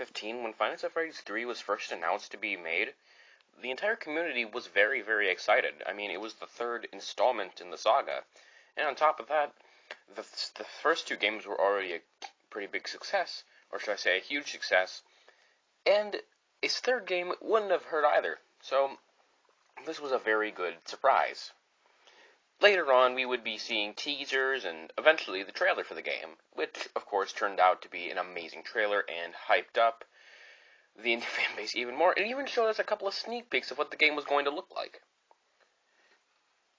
2015, when Five Nights at Freddy's 3 was first announced to be made, the entire community was very, very excited. I mean, it was the third installment in the saga. And on top of that, the first two games were already a pretty big success, or should I say a huge success, and its third game wouldn't have hurt either. So, this was a very good surprise. Later on, we would be seeing teasers and eventually the trailer for the game, which, of course, turned out to be an amazing trailer and hyped up the indie fan base even more. It even showed us a couple of sneak peeks of what the game was going to look like.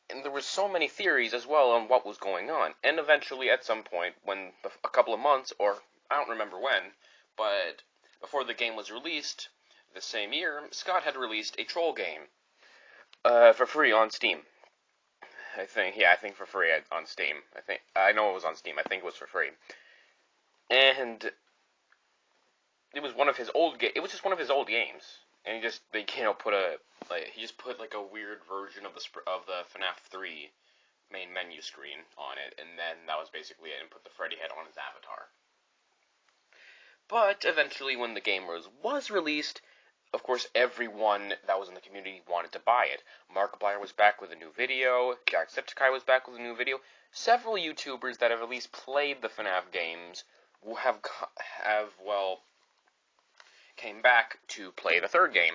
And there were so many theories as well on what was going on. And eventually, at some point, when a couple of months, or I don't remember when, but before the game was released, the same year, Scott had released a troll game for free on Steam. I think for free on Steam. I know it was on Steam. I think it was for free. And it was one of his old it was just one of his old games. And he just put like a weird version of the FNAF 3 main menu screen on it, and then that was basically it, and put the Freddy head on his avatar. But eventually, when the game was released, of course, everyone that was in the community wanted to buy it. Markiplier was back with a new video. Jacksepticeye was back with a new video. Several YouTubers that have at least played the FNAF games came back to play the third game.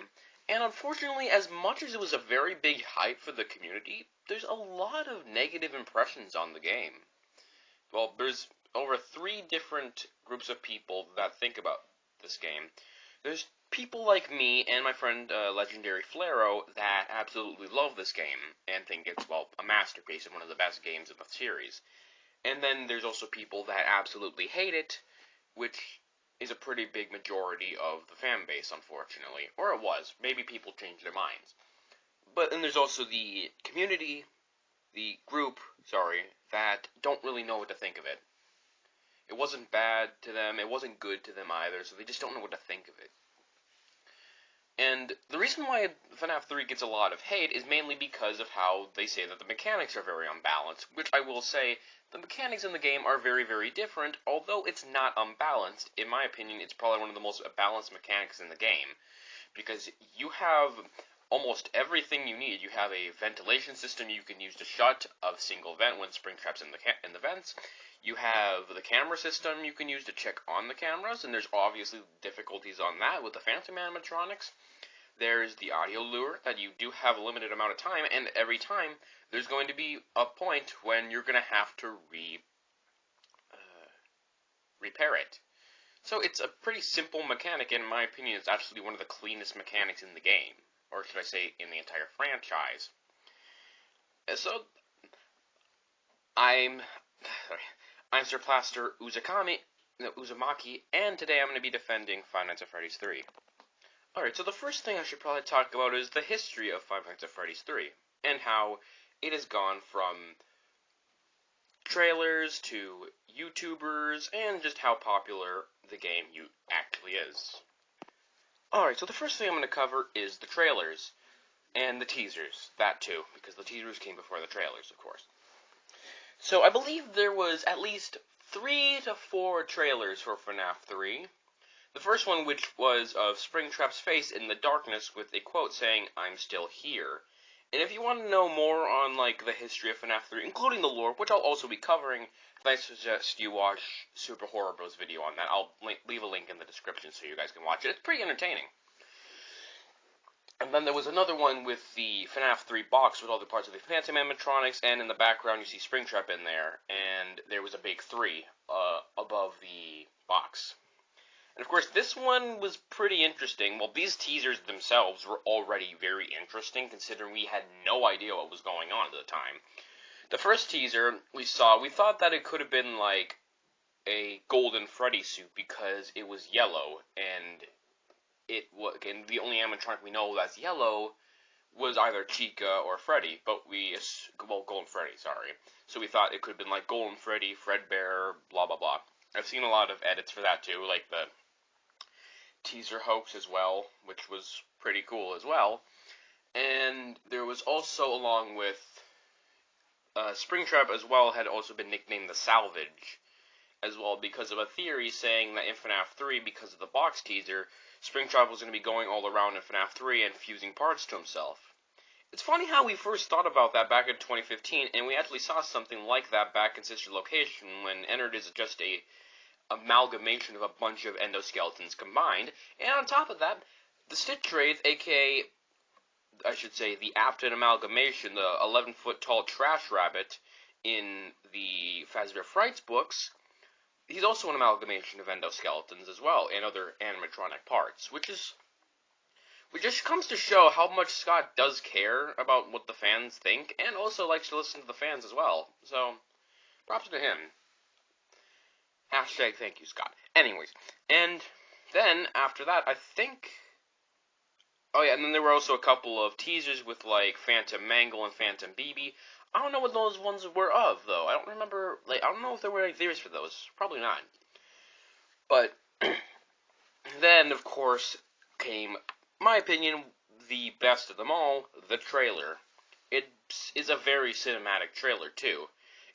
And unfortunately, as much as it was a very big hype for the community, there's a lot of negative impressions on the game. Well, there's over 3 different groups of people that think about this game. There's people like me and my friend Legendary Flaro that absolutely love this game and think it's, a masterpiece and one of the best games of the series. And then there's also people that absolutely hate it, which is a pretty big majority of the fan base, unfortunately. Or it was. Maybe people changed their minds. But then there's also the community, that don't really know what to think of it. It wasn't bad to them, it wasn't good to them either, so they just don't know what to think of it. And the reason why FNAF 3 gets a lot of hate is mainly because of how they say that the mechanics are very unbalanced, which I will say, the mechanics in the game are very, very different, although it's not unbalanced. In my opinion, it's probably one of the most balanced mechanics in the game, because you have almost everything you need. You have a ventilation system you can use to shut a single vent when Springtrap's in the vents. You have the camera system you can use to check on the cameras, and there's obviously difficulties on that with the Phantom animatronics. There's the audio lure that you do have a limited amount of time, and every time there's going to be a point when you're going to have to repair it. So it's a pretty simple mechanic, and in my opinion, it's actually one of the cleanest mechanics in the game, or should I say, in the entire franchise. So, I'm Sir Plaster Uzumaki, and today I'm going to be defending Five Nights at Freddy's 3. Alright, so the first thing I should probably talk about is the history of Five Nights at Freddy's 3, and how it has gone from trailers to YouTubers, and just how popular the game actually is. Alright, so the first thing I'm going to cover is the trailers, and the teasers, that too, because the teasers came before the trailers, of course. So I believe there was at least 3 to 4 trailers for FNAF 3. The first one, which was of Springtrap's face in the darkness with a quote saying, "I'm still here." And if you want to know more on, the history of FNAF 3, including the lore, which I'll also be covering, I suggest you watch Super Horror Bros video on that. I'll leave a link in the description so you guys can watch it. It's pretty entertaining. And then there was another one with the FNAF 3 box with all the parts of the Phantom animatronics, and in the background you see Springtrap in there, and there was a big 3 above the box. And of course, this one was pretty interesting. Well, these teasers themselves were already very interesting, considering we had no idea what was going on at the time. The first teaser we saw, we thought that it could have been like a Golden Freddy suit because it was yellow, and the only animatronic we know that's yellow was either Chica or Freddy, Golden Freddy, sorry. So we thought it could have been like Golden Freddy, Fredbear, blah blah blah. I've seen a lot of edits for that too, like the teaser hoax as well, which was pretty cool as well. And there was also, along with Springtrap as well, had also been nicknamed the Salvage. as well because of a theory saying that in FNAF 3, because of the box teaser, Springtrap was going to be going all around in FNAF 3 and fusing parts to himself. It's funny how we first thought about that back in 2015, and we actually saw something like that back in Sister Location when Ennard is just a amalgamation of a bunch of endoskeletons combined. And on top of that, the Stitch Wraith, aka, I should say, the Apton amalgamation, the 11-foot tall trash rabbit in the Fazbear Frights books, he's also an amalgamation of endoskeletons as well, and other animatronic parts, which just comes to show how much Scott does care about what the fans think, and also likes to listen to the fans as well. So, props to him. Hashtag thank you, Scott. Anyways, and then, after that, I think... Oh yeah, and then there were also a couple of teasers with, like, Phantom Mangle and Phantom BB. I don't know what those ones were of, though. I don't remember, like, I don't know if there were any theories for those. Probably not. But, then, of course, came, my opinion, the best of them all, the trailer. It is a very cinematic trailer, too.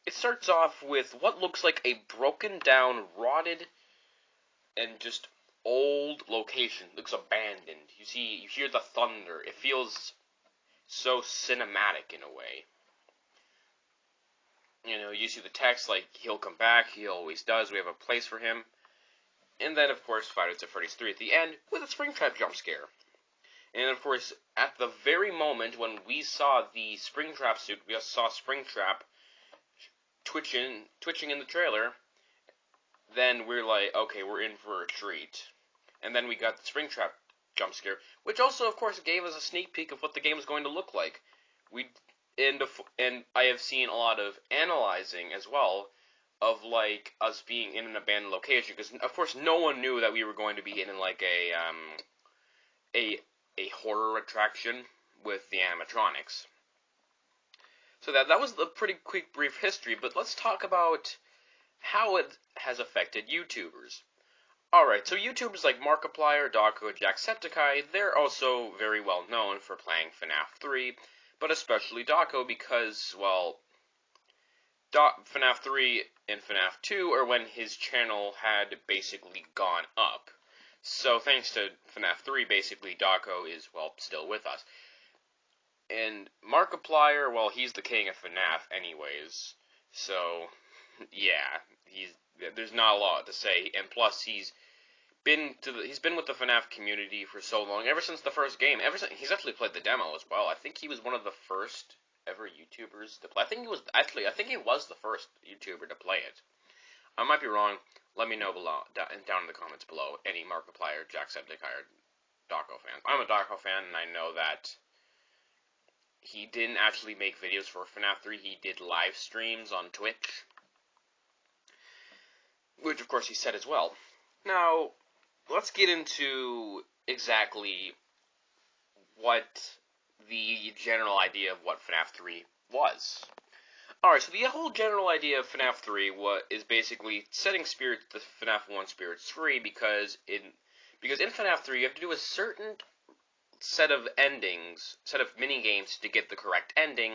It starts off with what looks like a broken down, rotted, and just old location. It looks abandoned. You hear the thunder. It feels so cinematic in a way. You know, you see the text like, he'll come back, he always does, we have a place for him. And then, of course, Five Nights at Freddy's 3 at the end, with a Springtrap jump scare. And, of course, at the very moment when we saw the Springtrap suit, we saw Springtrap twitching in the trailer, then we're like, okay, we're in for a treat. And then we got the Springtrap jump scare, which also, of course, gave us a sneak peek of what the game is going to look like. And I have seen a lot of analyzing as well of, like, us being in an abandoned location, because, of course, no one knew that we were going to be in, like, a horror attraction with the animatronics. So that was a pretty quick, brief history, but let's talk about how it has affected YouTubers. Alright, so YouTubers like Markiplier, Dawko, Jacksepticeye, they're also very well known for playing FNAF 3, but especially Dawko because, well, FNAF 3 and FNAF 2 are when his channel had basically gone up. So thanks to FNAF 3, basically, Dawko is, well, still with us. And Markiplier, well, he's the king of FNAF anyways, so, yeah, there's not a lot to say, and plus he's been with the FNAF community for so long, ever since the first game, he's actually played the demo as well. I think he was one of the first ever YouTubers to play. I think he was the first YouTuber to play it. I might be wrong. Let me know below, down in the comments below, any Markiplier, Jacksepticeye, or Dawko fans. I'm a Dawko fan, and I know that he didn't actually make videos for FNAF 3. He did live streams on Twitch, which, of course, he said as well. Now, let's get into exactly what the general idea of what FNAF 3 was. Alright, so the whole general idea of FNAF 3 is basically setting spirits to FNAF 1 spirits free, because in FNAF 3 you have to do a certain set of mini-games to get the correct ending,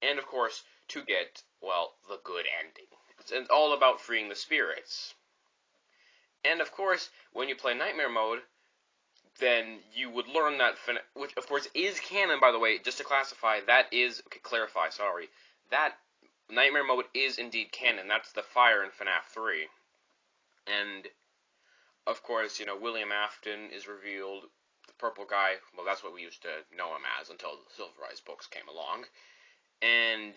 and of course, to get, well, the good ending. It's all about freeing the spirits. And of course, when you play Nightmare Mode, then you would learn that, which of course is canon, by the way, just to clarify, that Nightmare Mode is indeed canon. That's the fire in FNAF 3. And, of course, you know, William Afton is revealed, the purple guy, well, that's what we used to know him as until the Silver Eyes books came along. And,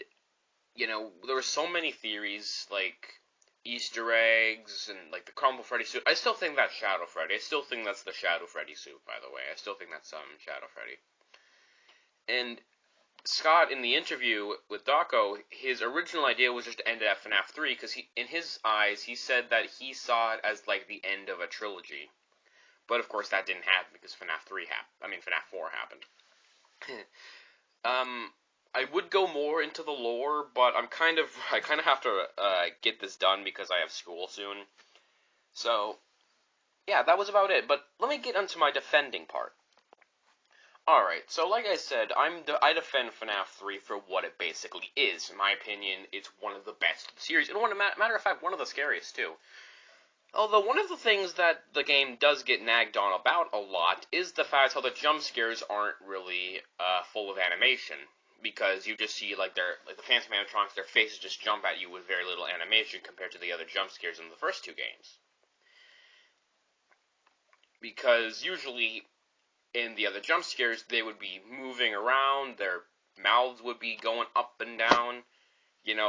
you know, there were so many theories, like Easter eggs, and, like, the Crumble Freddy suit. I still think that's Shadow Freddy. I still think that's the Shadow Freddy suit, by the way. I still think that's Shadow Freddy. And Scott, in the interview with Dawko, his original idea was just to end it at FNAF 3, because in his eyes, he said that he saw it as, like, the end of a trilogy. But, of course, that didn't happen, because FNAF 4 happened. I would go more into the lore, but I kind of have to get this done because I have school soon. So, yeah, that was about it. But let me get into my defending part. Alright, so like I said, I defend FNAF 3 for what it basically is. In my opinion, it's one of the best of the series, and matter of fact, one of the scariest, too. Although one of the things that the game does get nagged on about a lot is the fact how the jump scares aren't really full of animation, because you just see like the Phantom animatronics, their faces just jump at you with very little animation compared to the other jump scares in the first two games. Because usually in the other jump scares, they would be moving around, their mouths would be going up and down,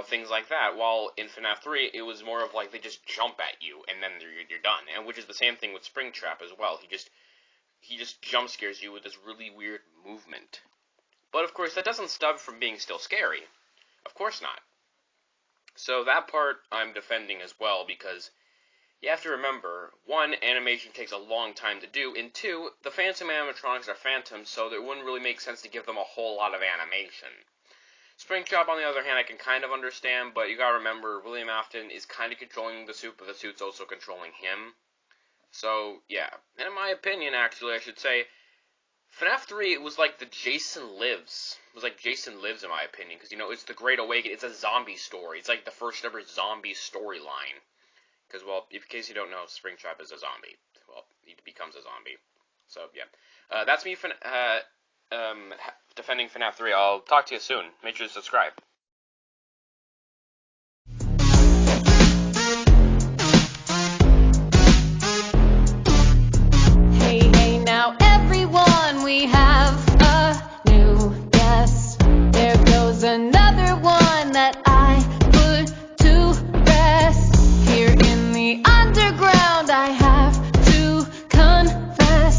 things like that. While in FNAF 3, it was more of like they just jump at you and then you're done. And which is the same thing with Springtrap as well. He just jump scares you with this really weird movement. But of course, that doesn't stop from being still scary. Of course not. So that part I'm defending as well, because you have to remember, one, animation takes a long time to do, and two, the Phantom animatronics are phantoms, so it wouldn't really make sense to give them a whole lot of animation. Springtrap, on the other hand, I can kind of understand, but you gotta remember, William Afton is kind of controlling the suit, but the suit's also controlling him. So, yeah. And in my opinion, actually, I should say, FNAF 3, it was like the Jason Lives. It was like Jason Lives, in my opinion, because, it's the Great Awakening. It's a zombie story. It's like the first ever zombie storyline. Because, well, in case you don't know, Springtrap is a zombie. Well, he becomes a zombie. So, yeah. That's me defending FNAF 3. I'll talk to you soon. Make sure to subscribe.